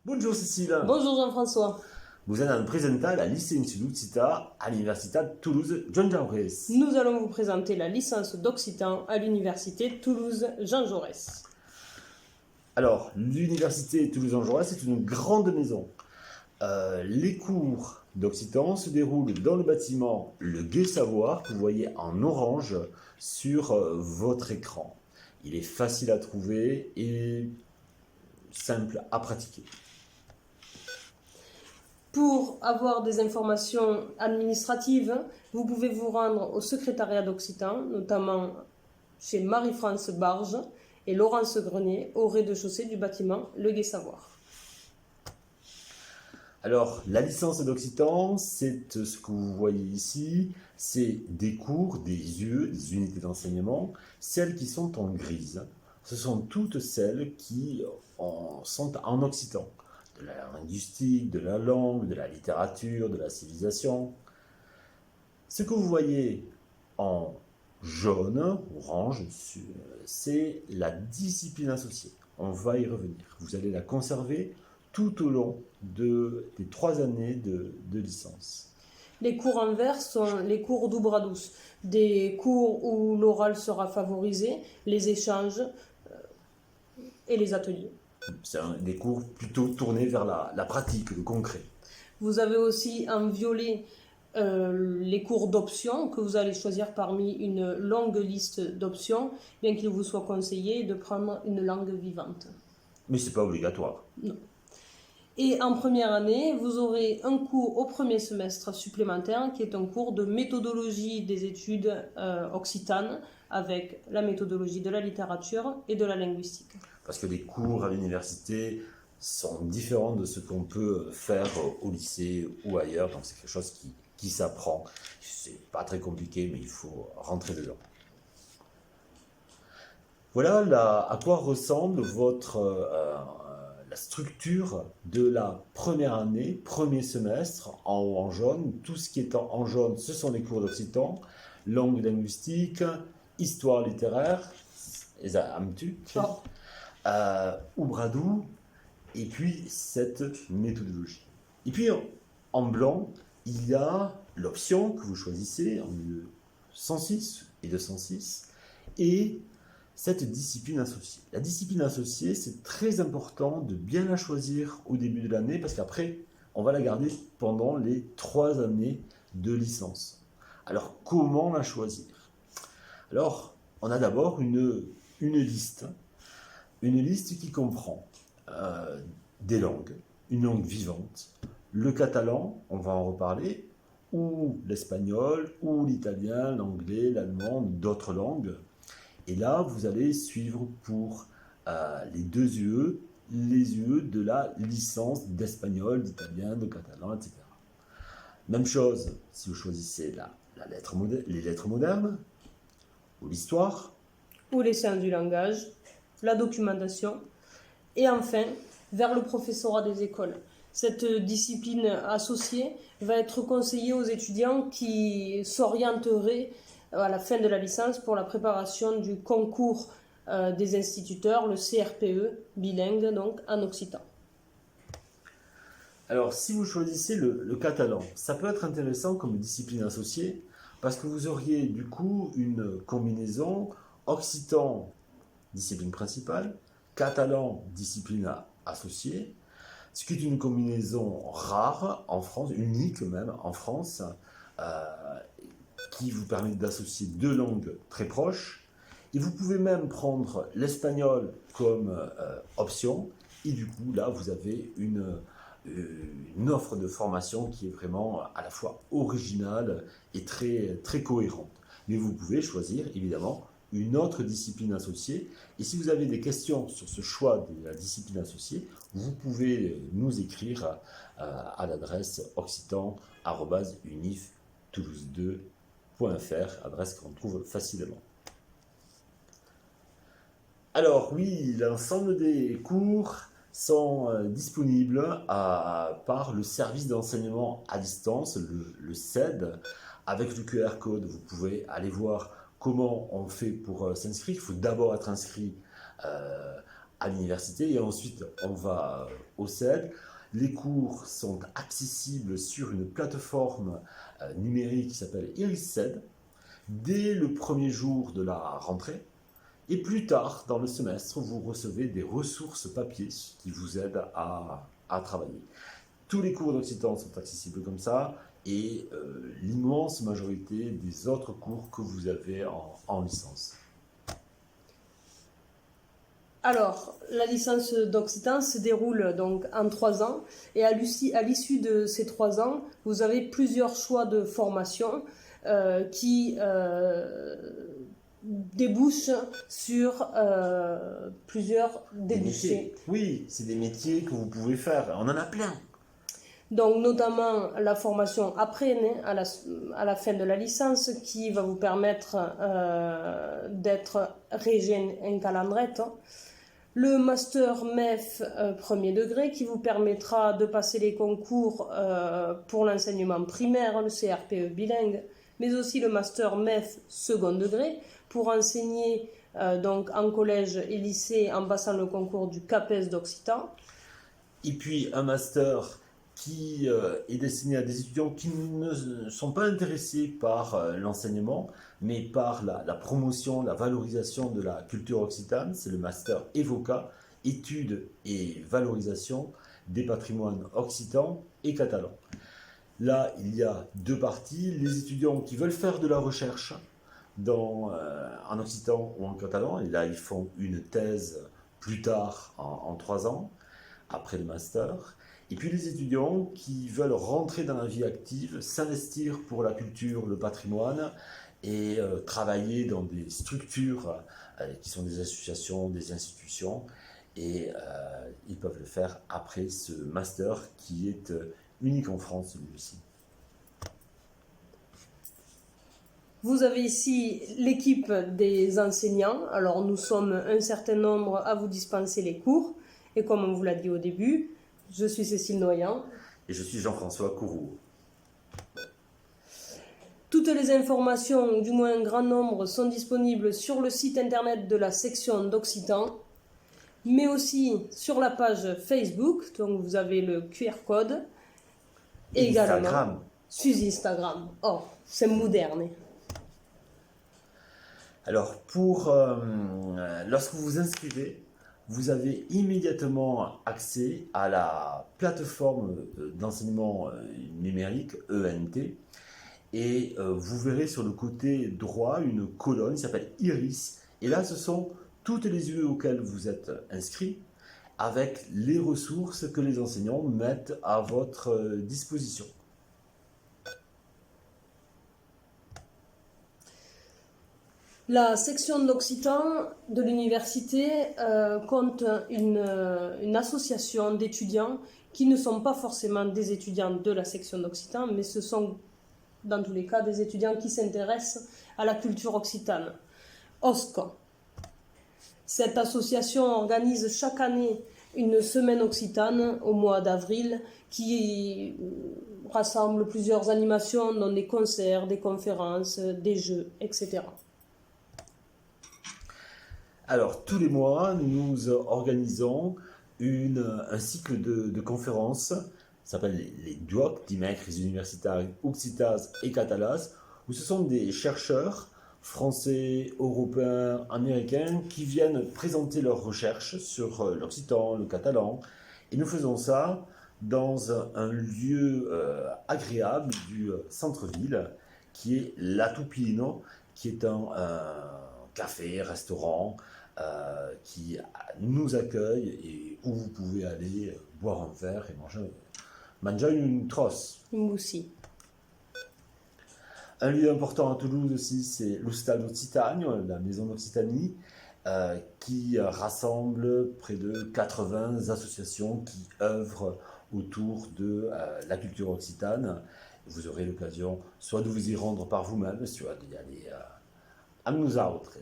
Bonjour Cécile, Bonjour Jean-François. vous allez nous présenter la licence d'Occità à l'Université de Toulouse Jean Jaurès. Nous allons vous présenter la licence d'occitan à l'Université Toulouse Jean Jaurès. Alors, l'Université Toulouse Jean Jaurès est une grande maison. Les cours d'occitan se déroulent dans le bâtiment Le Gai Savoir que vous voyez en orange sur votre écran. Il est facile à trouver et simple à pratiquer. Pour avoir des informations administratives, vous pouvez vous rendre au secrétariat d'occitan, notamment chez Marie-France Barge et Laurence Grenier, au rez-de-chaussée du bâtiment Le Gai Savoir. Alors, la licence d'occitan, c'est ce que vous voyez ici, c'est des cours, des UE, des unités d'enseignement, celles qui sont en grise. Ce sont toutes celles qui sont en occitan. De la linguistique, de la langue, de la littérature, de la civilisation. Ce que vous voyez en jaune, orange, c'est la discipline associée. On va y revenir. Vous allez la conserver tout au long des 3 années de licence. Les cours en vert sont les cours d'Oubradous, des cours où l'oral sera favorisé, les échanges et les ateliers. C'est des cours plutôt tournés vers la pratique, le concret. Vous avez aussi en violet les cours d'options que vous allez choisir parmi une longue liste d'options, bien qu'il vous soit conseillé de prendre une langue vivante. Mais ce n'est pas obligatoire. Non. Et en première année, vous aurez un cours au premier semestre supplémentaire qui est un cours de méthodologie des études occitanes avec la méthodologie de la littérature et de la linguistique. Parce que les cours à l'université sont différents de ce qu'on peut faire au lycée ou ailleurs, donc c'est quelque chose qui s'apprend. C'est pas très compliqué, mais il faut rentrer dedans. Voilà à quoi ressemble la structure de la première année, premier semestre, en haut en jaune. Tout ce qui est en jaune, ce sont les cours d'occitan, langue linguistique, histoire littéraire, Oubradou, et puis cette méthodologie. Et puis en blanc, il y a l'option que vous choisissez en 106 et 206, et cette discipline associée. La discipline associée, c'est très important de bien la choisir au début de l'année parce qu'après, on va la garder pendant les 3 années de licence. Alors, comment la choisir? Alors, on a d'abord une liste qui comprend des langues, une langue vivante, le catalan, on va en reparler, ou l'espagnol, ou l'italien, l'anglais, l'allemand, d'autres langues. Et là, vous allez suivre pour les 2 UE, les UE de la licence d'espagnol, d'italien, de catalan, etc. Même chose si vous choisissez les lettres modernes, ou l'histoire, Ou les sciences du langage, la documentation, et enfin, vers le professorat des écoles. Cette discipline associée va être conseillée aux étudiants qui s'orienteraient à la fin de la licence pour la préparation du concours des instituteurs, le CRPE, bilingue, donc en occitan. Alors, si vous choisissez le catalan, ça peut être intéressant comme discipline associée parce que vous auriez du coup une combinaison occitan, discipline principale, catalan, discipline associée, ce qui est une combinaison rare en France, unique même en France, qui vous permet d'associer 2 langues très proches. Et vous pouvez même prendre l'espagnol comme option, et du coup là vous avez une offre de formation qui est vraiment à la fois originale et très, très cohérente. Mais vous pouvez choisir évidemment une autre discipline associée. Et si vous avez des questions sur ce choix de la discipline associée, vous pouvez nous écrire à l'adresse occitan@unif toulouse2.fr, adresse qu'on trouve facilement. Alors oui, l'ensemble des cours sont disponibles par le service d'enseignement à distance, le CED, avec le QR code. Vous pouvez aller voir comment on fait pour s'inscrire. Il faut d'abord être inscrit à l'université et ensuite on va au CED. Les cours sont accessibles sur une plateforme numérique qui s'appelle Iris CED dès le premier jour de la rentrée. Et plus tard dans le semestre, vous recevez des ressources papier qui vous aident à travailler. Tous les cours d'occitan sont accessibles comme ça et l'immense majorité des autres cours que vous avez en licence. Alors, la licence d'occitan se déroule donc en 3 ans et à l'issue de ces 3 ans, vous avez plusieurs choix de formation qui débouchent sur plusieurs débouchés. Oui, c'est des métiers que vous pouvez faire. On en a plein. Donc, notamment la formation après à la fin de la licence qui va vous permettre d'être régent en calendrette. Le master MEF premier degré qui vous permettra de passer les concours pour l'enseignement primaire, le CRPE bilingue, mais aussi le master MEF second degré pour enseigner donc en collège et lycée en passant le concours du CAPES d'occitan. Et puis un master qui est destiné à des étudiants qui ne sont pas intéressés par l'enseignement, mais par la promotion, la valorisation de la culture occitane. C'est le master EVOCA, études et valorisation des patrimoines occitans et catalans. Là, il y a 2 parties. Les étudiants qui veulent faire de la recherche en occitan ou en catalan, et là, ils font une thèse plus tard en 3 ans, après le master. Et puis les étudiants qui veulent rentrer dans la vie active, s'investir pour la culture, le patrimoine et travailler dans des structures qui sont des associations, des institutions. Et ils peuvent le faire après ce master qui est unique en France, celui-ci. Vous avez ici l'équipe des enseignants. Alors nous sommes un certain nombre à vous dispenser les cours. Et comme on vous l'a dit au début, je suis Cécile Noyant. Et je suis Jean-François Courroux. Toutes les informations, ou du moins un grand nombre, sont disponibles sur le site internet de la section d'Occitan, mais aussi sur la page Facebook, donc vous avez le QR code, et également Instagram. sur Instagram. Oh, c'est moderne. Alors, lorsque vous vous inscrivez, vous avez immédiatement accès à la plateforme d'enseignement numérique ENT et vous verrez sur le côté droit une colonne qui s'appelle Iris. Et là, ce sont toutes les UE auxquelles vous êtes inscrit avec les ressources que les enseignants mettent à votre disposition. La section d'occitan de l'université compte une association d'étudiants qui ne sont pas forcément des étudiants de la section d'occitan, mais ce sont dans tous les cas des étudiants qui s'intéressent à la culture occitane. OSCO. Cette association organise chaque année une semaine occitane au mois d'avril qui rassemble plusieurs animations, dont des concerts, des conférences, des jeux, etc. Alors, tous les mois, nous organisons un cycle de conférences, ça s'appelle les DUOC, Dimecres Universitaris Occitas et Catalas, où ce sont des chercheurs français, européens, américains qui viennent présenter leurs recherches sur l'occitan, le catalan. Et nous faisons ça dans un lieu agréable du centre-ville, qui est l'Atupino, qui est un café, restaurant, qui nous accueille et où vous pouvez aller boire un verre et manger une trosse. Une moussi. Un lieu important à Toulouse aussi, c'est l'Hostal d'Occitanie, la maison d'Occitanie, qui rassemble près de 80 associations qui œuvrent autour de la culture occitane. Vous aurez l'occasion soit de vous y rendre par vous-même, soit d'y aller à nous autres.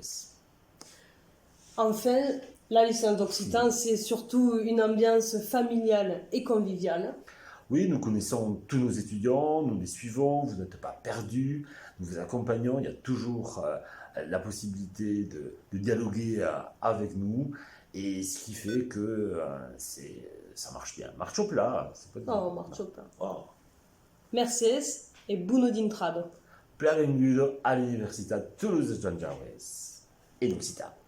Enfin, la licence d'occitan, c'est surtout une ambiance familiale et conviviale. Oui, nous connaissons tous nos étudiants, nous les suivons, vous n'êtes pas perdus, nous vous accompagnons, il y a toujours la possibilité de dialoguer avec nous Et ce qui fait que ça marche bien. Marche au plat. C'est pas Oh, marcio pla. Oh. Mercedes e bună d'intrado. Bienvenue à l'Università Toulouse-Jean Jaurès et d'Occitane.